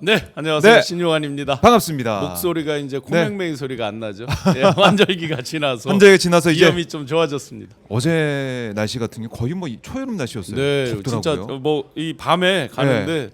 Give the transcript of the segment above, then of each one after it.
네, 안녕하세요. 네. 신용환입니다. 반갑습니다. 목소리가 이제 코맹맹이 소리가 안 나죠. 네, 환절기가 지나서 환절기 지나서 이제 비염이 좀 좋아졌습니다. 어제 날씨 같은 게 거의 뭐 초여름 날씨였어요. 네, 덥더라고요. 진짜 뭐 이 밤에 가는데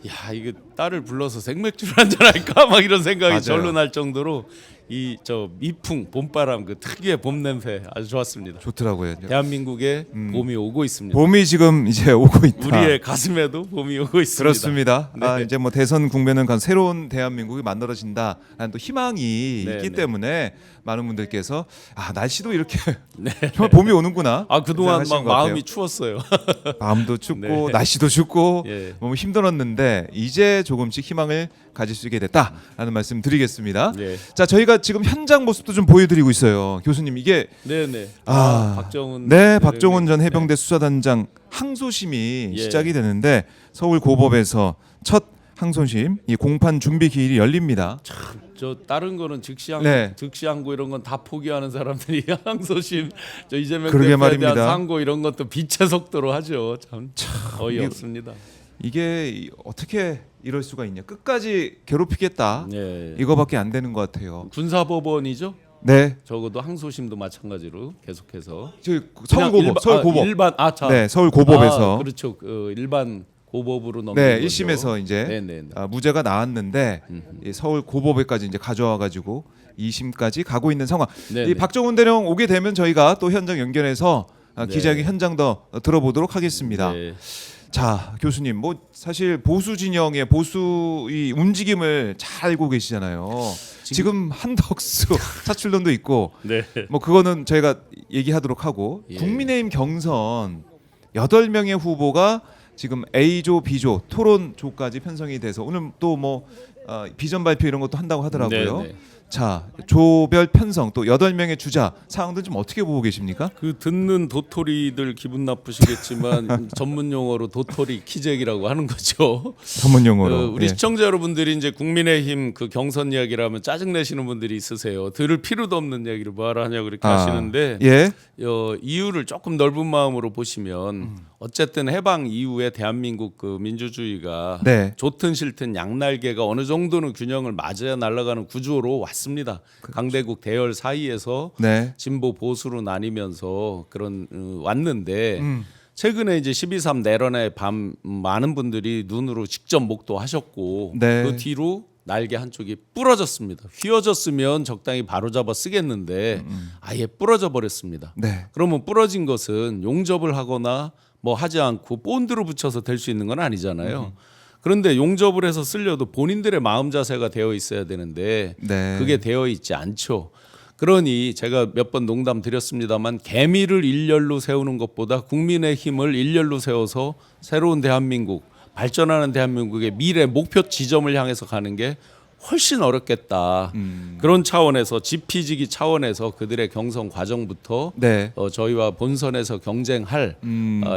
야 이게 딸을 불러서 생맥주를 한잔 할까 막 이런 생각이 맞아요. 절로 날 정도로 이 저 미풍 봄바람 그 특유의 봄 냄새 아주 좋았습니다. 좋더라고요. 대한민국에 봄이 오고 있습니다. 봄이 지금 이제 오고 있다. 우리의 가슴에도 봄이 오고 있습니다. 그렇습니다. 네. 아, 이제 뭐 대선 국면은 간 새로운 대한민국이 만들어진다라는 또 희망이 네, 있기 네. 때문에 많은 분들께서 아 날씨도 이렇게 네. 정말 봄이 오는구나. 아 그동안 생각하신 막 것 같아요. 마음이 추웠어요. 마음도 춥고 네. 날씨도 춥고 예. 너무 힘들었는데 이제 조금씩 희망을 가질 수 있게 됐다라는 말씀 드리겠습니다. 네. 자, 저희가 지금 현장 모습도 좀 보여드리고 있어요. 교수님 이게 네네. 박정훈. 네, 박정훈 전 해병대 수사단장 항소심이 예. 시작이 되는데 서울 고법에서 첫 항소심 이 공판 준비 기일이 열립니다. 저 다른 거는 네. 즉시항고 이런 건 다 포기하는 사람들이 항소심 저 이재명 그러게 대표에 말입니다. 대한 상고 이런 것도 빛의 속도로 하죠. 참 어이없습니다. 이게 어떻게 이럴 수가 있냐? 끝까지 괴롭히겠다. 네. 이거밖에 안 되는 것 같아요. 군사법원이죠. 네, 적어도 항소심도 마찬가지로 계속해서 저희 서울 고법, 서울 고법. 일반 네, 서울 고법에서 그렇죠. 그 일반 고법으로 넘는 네, 거죠. 1심에서 이제 네네네. 무죄가 나왔는데 이 서울 고법에까지 이제 가져와 가지고 2심까지 가고 있는 상황. 네네. 이 박정훈 대령 오게 되면 저희가 또 현장 연결해서 네. 기자회견 현장 더 들어보도록 하겠습니다. 네. 자, 교수님, 뭐 사실 보수 진영의 보수 이 움직임을 잘 알고 계시잖아요. 지금 한덕수 차출론도 있고, 네. 뭐 그거는 저희가 얘기하도록 하고 예. 국민의힘 경선 8명의 후보가 지금 A조, B조, 토론조까지 편성이 돼서 오늘 또 뭐 비전 발표 이런 것도 한다고 하더라고요. 네. 자, 조별 편성 또 8명의 주자 상황들 좀 어떻게 보고 계십니까? 그 듣는 도토리들 기분 나쁘시겠지만 전문 용어로 도토리 키재기라고 하는 거죠. 전문 용어로. 우리 예. 시청자 여러분들이 이제 국민의힘 그 경선 이야기를 하면 짜증 내시는 분들이 있으세요. 들을 필요도 없는 얘기를 뭐하러 하냐고 그렇게 하시는데 예. 이유를 조금 넓은 마음으로 보시면 어쨌든 해방 이후에 대한민국 그 민주주의가 네. 좋든 싫든 양날개가 어느 정도는 균형을 맞아야 날아가는 구조로 왔습니다. 강대국 대열 사이에서 네. 진보 보수로 나뉘면서 그런 왔는데 최근에 이제 12.3 내란의 밤 많은 분들이 눈으로 직접 목도하셨고 네. 그 뒤로 날개 한쪽이 부러졌습니다. 휘어졌으면 적당히 바로잡아 쓰겠는데 아예 부러져 버렸습니다. 네. 그러면 부러진 것은 용접을 하거나 뭐 하지 않고 본드로 붙여서 될 수 있는 건 아니잖아요. 그런데 용접을 해서 쓰려도 본인들의 마음 자세가 되어 있어야 되는데 네. 그게 되어 있지 않죠. 그러니 제가 몇 번 농담 드렸습니다만 개미를 일렬로 세우는 것보다 국민의 힘을 일렬로 세워서 새로운 대한민국, 발전하는 대한민국의 미래 목표 지점을 향해서 가는 게 훨씬 어렵겠다. 그런 차원에서 지피지기 차원에서 그들의 경선 과정부터 네. 저희와 본선에서 경쟁할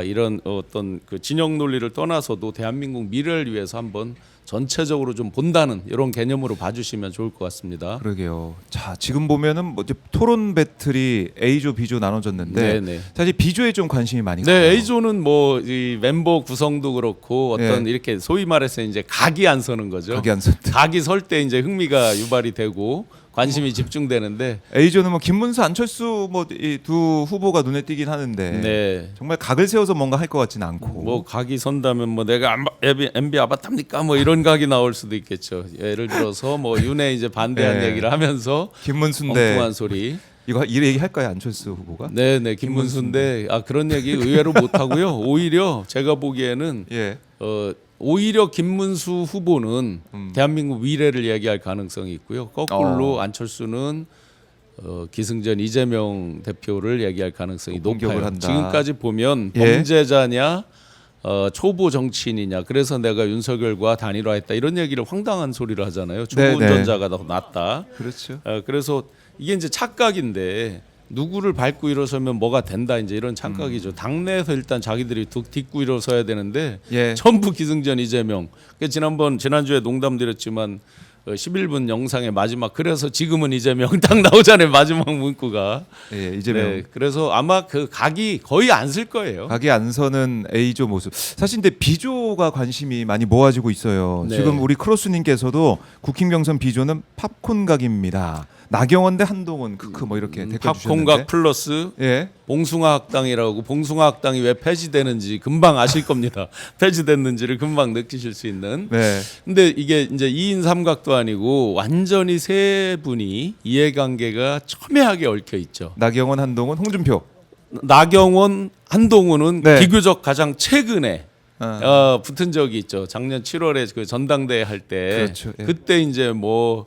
이런 어떤 그 진영 논리를 떠나서도 대한민국 미래를 위해서 한번 전체적으로 좀 본다는 이런 개념으로 봐주시면 좋을 것 같습니다. 그러게요. 자, 지금 보면은 뭐 이제 토론 배틀이 A조, B조 나눠졌는데 네네. 사실 B조에 좀 관심이 많이 네, 가요. A조는 뭐 이 멤버 구성도 그렇고 어떤 예. 이렇게 소위 말해서 이제 각이 안 서는 거죠. 거기 안 섰다. 각이 설 때 이제 흥미가 유발이 되고 관심이 집중되는데 A조는 뭐 김문수, 안철수 뭐 이 두 후보가 눈에 띄긴 하는데 네. 정말 각을 세워서 뭔가 할 것 같지는 않고. 뭐 각이 선다면 뭐 내가 MB 아바타입니까 뭐 이런 각이 나올 수도 있겠죠. 예를 들어서 뭐 윤회 이제 반대한 네. 얘기를 하면서 김문수인데 엉뚱한 소리. 이거 이 얘기 할까요, 안철수 후보가? 네네 김문수인데 그런 얘기 의외로 못 하고요. 오히려 제가 보기에는 예. 오히려 김문수 후보는 대한민국 미래를 얘기할 가능성이 있고요. 거꾸로 안철수는 기승전 이재명 대표를 얘기할 가능성이 공격을 높아요. 한다. 지금까지 보면 예. 범죄자냐 초보 정치인이냐 그래서 내가 윤석열과 단일화했다 이런 얘기를 황당한 소리를 하잖아요. 초보 네, 운전자가 더 낫다. 그렇죠. 그래서 이게 이제 착각인데 누구를 밟고 일어서면 뭐가 된다 이제 이런 착각이죠. 당내에서 일단 자기들이 딛고 일어서야 되는데 예. 전부 기승전 이재명. 지난주에 농담 드렸지만 11분 영상의 마지막 그래서 지금은 이재명 딱 나오잖아요. 마지막 문구가. 예, 이재명. 네, 그래서 아마 그 각이 거의 안 쓸 거예요. 각이 안 서는 A조 모습. 사실 근데 B조가 관심이 많이 모아지고 있어요. 네. 지금 우리 크로스님께서도 국힘 경선 B조는 팝콘 각입니다. 나경원 대 한동훈 크크 뭐 이렇게 댓글 주셨는데. 팝콘각 플러스 예. 봉숭아 학당이라고 봉숭아 학당이 왜 폐지되는지 금방 아실 겁니다. 폐지됐는지를 금방 느끼실 수 있는. 네. 근데 이게 이제 2인 삼각도 아니고 완전히 세 분이 이해관계가 첨예하게 얽혀 있죠. 나경원, 한동훈, 홍준표. 나경원, 한동훈은 네. 비교적 가장 최근에 아. 붙은 적이 있죠. 작년 7월에 그 전당대회 할 때 그렇죠. 예. 그때 이제 뭐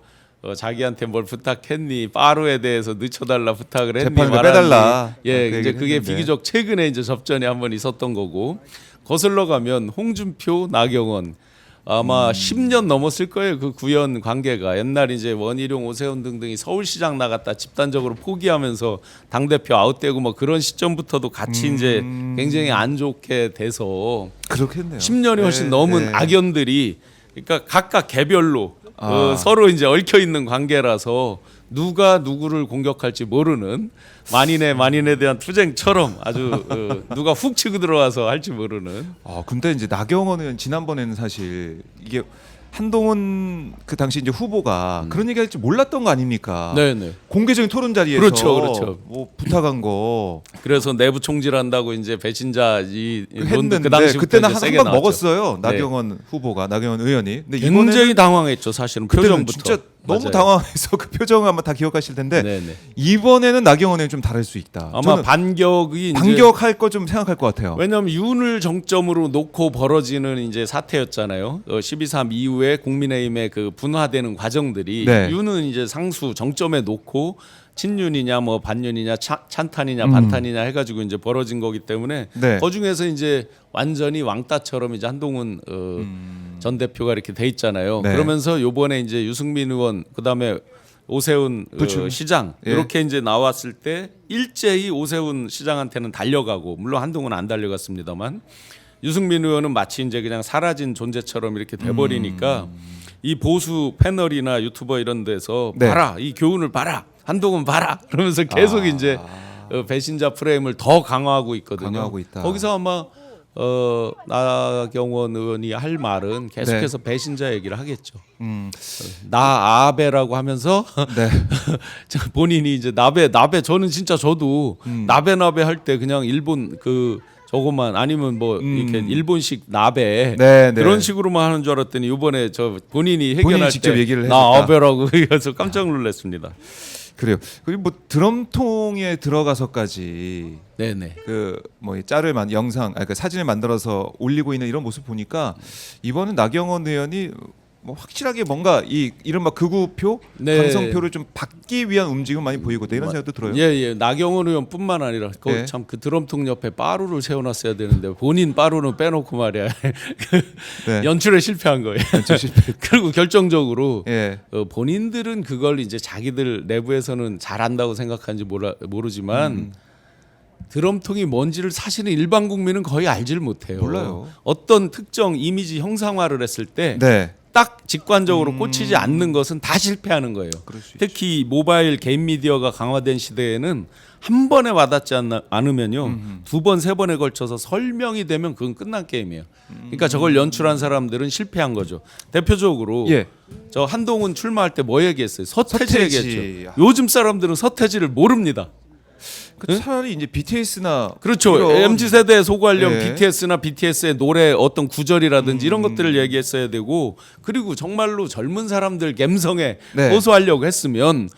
자기한테 뭘 부탁했니? 빠루에 대해서 늦춰달라 부탁을 했니? 재판을 말았니? 빼달라. 예, 그 이제 얘기를 그게 했는데. 비교적 최근에 이제 접전이 한번 있었던 거고 거슬러 가면 홍준표, 나경원 아마 10년 넘었을 거예요. 그 구현 관계가 옛날 이제 원희룡, 오세훈 등등이 서울시장 나갔다 집단적으로 포기하면서 당 대표 아웃되고 뭐 그런 시점부터도 같이 이제 굉장히 안 좋게 돼서 그렇겠네요. 10년이 훨씬 네, 넘은 네. 악연들이 그러니까 각각 개별로 아. 서로 이제 얽혀 있는 관계라서 누가 누구를 공격할지 모르는 만인에 대한 투쟁처럼 아주 누가 훅 치고 들어와서 할지 모르는. 근데 이제 나경원 의원 지난번에는 사실 이게 한동훈 그 당시 이제 후보가 그런 얘기할 줄 몰랐던 거 아닙니까? 네네. 공개적인 토론 자리에서 그렇죠. 뭐 부탁한 거 그래서 내부 총질한다고 이제 배신자 이 논도 했는데 그 당시 그때는 한 세게 방 나왔죠. 먹었어요. 네. 나경원 후보가 나경원 의원이. 근데 굉장히 이번에는 당황했죠. 사실은 그때는 표정부터. 진짜 너무 맞아요. 당황해서 그 표정을 아마 다 기억하실 텐데 네네. 이번에는 나경원 의원 좀 다를 수 있다. 아마 저는 반격이 이제 반격할 거 좀 생각할 것 같아요. 왜냐하면 윤을 정점으로 놓고 벌어지는 이제 사태였잖아요. 12.3 이후에 국민의힘의 그 분화되는 과정들이 네. 윤은 이제 상수 정점에 놓고 친윤이냐 뭐 반윤이냐 찬탄이냐 반탄이냐 해가지고 이제 벌어진 거기 때문에 네. 그 중에서 이제 완전히 왕따처럼 이제 한동훈 전 대표가 이렇게 돼 있잖아요. 네. 그러면서 요번에 이제 유승민 의원 그다음에 오세훈 그렇죠. 시장 예. 이렇게 이제 나왔을 때 일제히 오세훈 시장한테는 달려가고 물론 한동훈은 안 달려갔습니다만 유승민 의원은 마치 이제 그냥 사라진 존재처럼 이렇게 돼버리니까 이 보수 패널이나 유튜버 이런 데서 네. 봐라 이 교훈을 봐라 한동훈 봐라 그러면서 계속 이제 배신자 프레임을 더 강화하고 있거든요. 강화하고 있다. 거기서 아마 나경원 의원이 할 말은 계속해서 배신자 얘기를 하겠죠. 나 아베라고 하면서 네. 본인이 이제 나베 저는 진짜 저도 나베 할 때 그냥 일본 그 저것만 아니면 뭐 이렇게 일본식 나베 네, 네. 그런 식으로만 하는 줄 알았더니 이번에 저 본인이 해결할 직접 때 얘기를 나 해줬다. 아베라고 해서 깜짝 놀랐습니다. 그래요. 그리고 뭐 드럼통에 들어가서까지 네네. 그 뭐 짤을 그 사진을 만들어서 올리고 있는 이런 모습 보니까 이번은 나경원 의원이 뭐 확실하게 뭔가 이 이른바 극우표, 네. 강성표를 좀 받기 위한 움직임 많이 보이거든요. 이런 생각도 들어요. 예. 나경원 의원뿐만 아니라 예. 참 그 드럼통 옆에 빠루를 세워놨어야 되는데 본인 빠루는 빼놓고 말이야 네. 연출에 실패한 거예요. 그리고 결정적으로 예. 본인들은 그걸 이제 자기들 내부에서는 잘한다고 생각하는지 모르지만 드럼통이 뭔지를 사실은 일반 국민은 거의 알지를 못해요. 몰라요. 어떤 특정 이미지 형상화를 했을 때 네. 딱 직관적으로 꽂히지 않는 것은 다 실패하는 거예요. 그럴 수 있죠. 특히 모바일 개인 미디어가 강화된 시대에는 한 번에 와닿지 않으면요 두 번, 세 번에 걸쳐서 설명이 되면 그건 끝난 게임이에요. 그러니까 저걸 연출한 사람들은 실패한 거죠. 대표적으로 예. 저 한동훈 출마할 때 뭐 얘기했어요? 서태지 서태지. 얘기했죠. 요즘 사람들은 서태지를 모릅니다. 차라리 이제 BTS나 그렇죠. 이런- MZ 세대에 소구하려면 예. BTS나 BTS의 노래 어떤 구절이라든지 이런 것들을 얘기했어야 되고 그리고 정말로 젊은 사람들 감성에 네. 호소하려고 했으면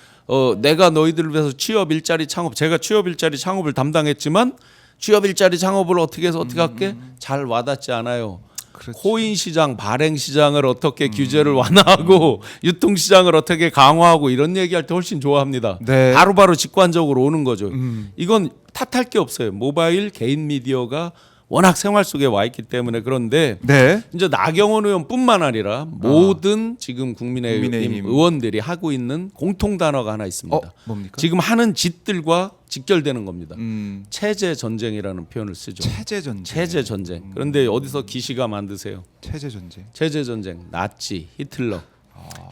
내가 너희들을 위해서 취업 일자리 창업 제가 취업 일자리 창업을 담당했지만 취업 일자리 창업을 어떻게 해서 어떻게 할게 잘 와닿지 않아요. 그렇죠. 코인 시장, 발행 시장을 어떻게 규제를 완화하고 유통 시장을 어떻게 강화하고 이런 얘기할 때 훨씬 좋아합니다. 네. 바로바로 직관적으로 오는 거죠. 이건 탓할 게 없어요. 모바일 개인 미디어가 워낙 생활 속에 와 있기 때문에 그런데 네. 이제 나경원 의원뿐만 아니라 모든 지금 국민의힘 의원들이 하고 있는 공통 단어가 하나 있습니다. 뭡니까? 지금 하는 짓들과 직결되는 겁니다. 음, 체제 전쟁이라는 표현을 쓰죠. 체제 전쟁. 체제 전쟁. 그런데 어디서 기시가 만드세요? 체제 전쟁. 체제 전쟁. 나치, 히틀러.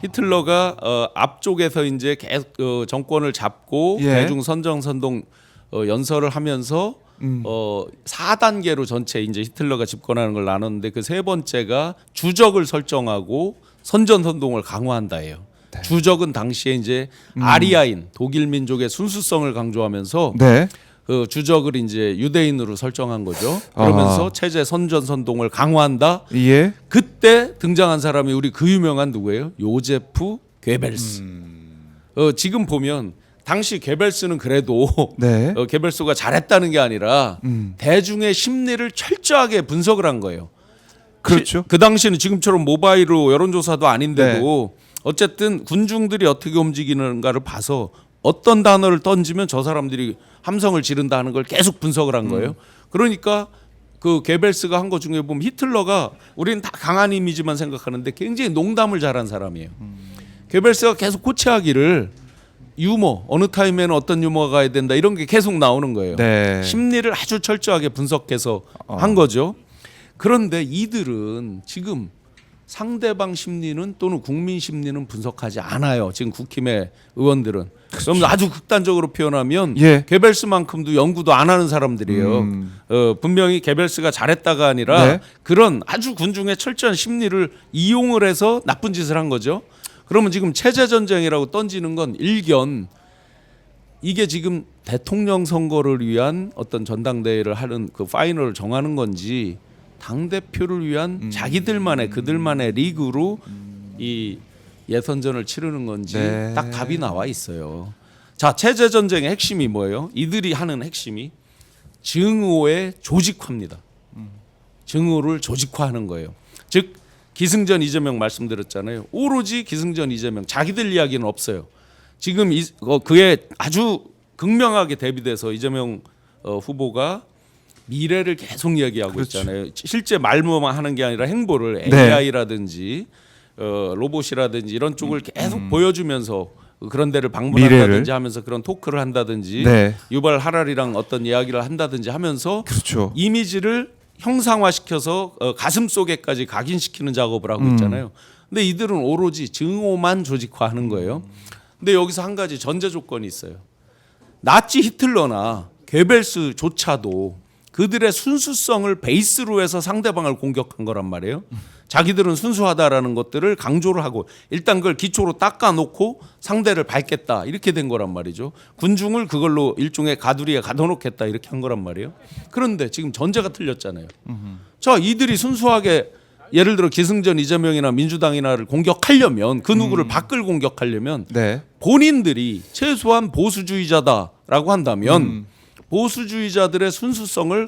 히틀러가 앞쪽에서 이제 계속 정권을 잡고 예. 대중 선정 선동 연설을 하면서 4단계로 전체 이제 히틀러가 집권하는 걸 나눴는데 그 세 번째가 주적을 설정하고 선전 선동을 강화한다예요. 네. 주적은 당시에 이제 아리아인 독일 민족의 순수성을 강조하면서 네. 그 주적을 이제 유대인으로 설정한 거죠. 그러면서 체제 선전 선동을 강화한다. 예. 그때 등장한 사람이 우리 그 유명한 누구예요? 요제프 괴벨스. 지금 보면 당시 괴벨스는 그래도 네. 괴벨스가 잘했다는 게 아니라 대중의 심리를 철저하게 분석을 한 거예요. 그렇죠. 그 당시는 지금처럼 모바일로 여론조사도 아닌데도 어쨌든 군중들이 어떻게 움직이는가를 봐서 어떤 단어를 던지면 저 사람들이 함성을 지른다 하는 걸 계속 분석을 한 거예요. 그러니까 그 게벨스가 한 것 중에 보면 히틀러가 우리는 다 강한 이미지만 생각하는데 굉장히 농담을 잘한 사람이에요. 게벨스가 계속 코치하기를 유머 어느 타임에는 어떤 유머가 가야 된다 이런 게 계속 나오는 거예요. 네. 심리를 아주 철저하게 분석해서 한 거죠. 그런데 이들은 지금 상대방 심리는 또는 국민 심리는 분석하지 않아요. 지금 국힘의 의원들은. 그럼 아주 극단적으로 표현하면 예. 게벨스만큼도 연구도 안 하는 사람들이에요. 분명히 게벨스가 잘했다가 아니라 네. 그런 아주 군중의 철저한 심리를 이용을 해서 나쁜 짓을 한 거죠. 그러면 지금 체제 전쟁이라고 던지는 건 일견 이게 지금 대통령 선거를 위한 어떤 전당대회를 하는 그 파이널을 정하는 건지 당 대표를 위한 자기들만의 그들만의 리그로 이 예선전을 치르는 건지 네. 딱 답이 나와 있어요. 자, 체제 전쟁의 핵심이 뭐예요? 이들이 하는 핵심이 증오의 조직화입니다. 증오를 조직화하는 거예요. 즉 기승전 이재명 말씀드렸잖아요. 오로지 기승전 이재명 자기들 이야기는 없어요. 지금 그에 아주 극명하게 대비돼서 이재명 후보가 미래를 계속 이야기하고 그렇죠. 있잖아요. 실제 말로만 하는 게 아니라 행보를 네. AI라든지 로봇이라든지 이런 쪽을 계속 보여주면서 그런 데를 방문한다든지 미래를. 하면서 그런 토크를 한다든지 네. 유발 하라리랑 어떤 이야기를 한다든지 하면서 그렇죠. 이미지를 형상화시켜서 가슴 속에까지 각인시키는 작업을 하고 있잖아요. 근데 이들은 오로지 증오만 조직화하는 거예요. 근데 여기서 한 가지 전제 조건이 있어요. 나치 히틀러나 게벨스조차도 그들의 순수성을 베이스로 해서 상대방을 공격한 거란 말이에요. 자기들은 순수하다라는 것들을 강조를 하고 일단 그걸 기초로 닦아놓고 상대를 밟겠다 이렇게 된 거란 말이죠. 군중을 그걸로 일종의 가두리에 가둬놓겠다 이렇게 한 거란 말이에요. 그런데 지금 전제가 틀렸잖아요. 자, 이들이 순수하게 예를 들어 기승전 이재명이나 민주당이나를 공격하려면 그 누구를 밖을 공격하려면 네. 본인들이 최소한 보수주의자다라고 한다면 보수주의자들의 순수성을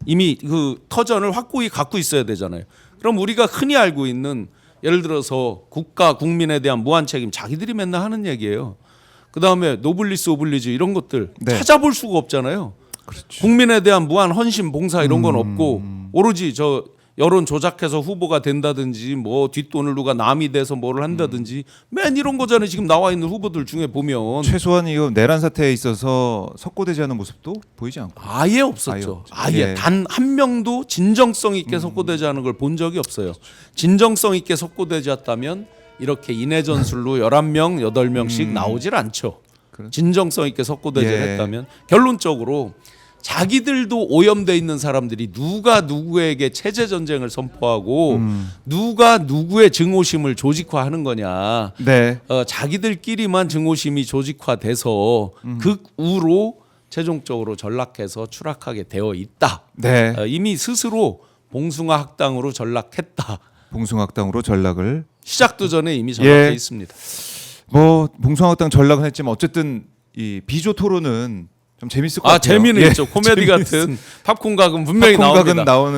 이미 그 터전을 확고히 갖고 있어야 되잖아요. 그럼 우리가 흔히 알고 있는 예를 들어서 국가 국민에 대한 무한 책임 자기들이 맨날 하는 얘기예요. 그다음에 노블리스 오블리주 이런 것들 네. 찾아볼 수가 없잖아요. 그렇죠. 국민에 대한 무한 헌신 봉사 이런 건 없고 오로지 저 여론 조작해서 후보가 된다든지 뭐 뒷돈을 누가 남이 돼서 뭐를 한다든지 맨 이런 거잖아요. 지금 나와 있는 후보들 중에 보면 최소한 이거 내란 사태에 있어서 석고되지 않은 모습도 보이지 않고. 아예 없었죠. 아예 예. 단 한 명도 진정성 있게 석고되지 않은 걸 본 적이 없어요. 진정성 있게 석고되지 않다면 이렇게 인해 전술로 11명, 8명씩 나오질 않죠. 그래. 진정성 있게 석고되지 예. 했다면 결론적으로 자기들도 오염돼 있는 사람들이 누가 누구에게 체제 전쟁을 선포하고 누가 누구의 증오심을 조직화하는 거냐. 네. 자기들끼리만 증오심이 조직화돼서 극우로 최종적으로 전락해서 추락하게 되어 있다. 네. 이미 스스로 봉숭아 학당으로 전락했다. 봉숭아학당으로 전락을. 시작도 전에 이미 전락해 예. 있습니다. 뭐 봉숭아학당 전락은 했지만 어쨌든 이 비조 토론은 좀 재밌을 것 같아요. 재미는 예. 있죠. 코미디 재밌습니다. 같은 팝콘 각은 분명히 팝콘 각은 나옵니다. 나오는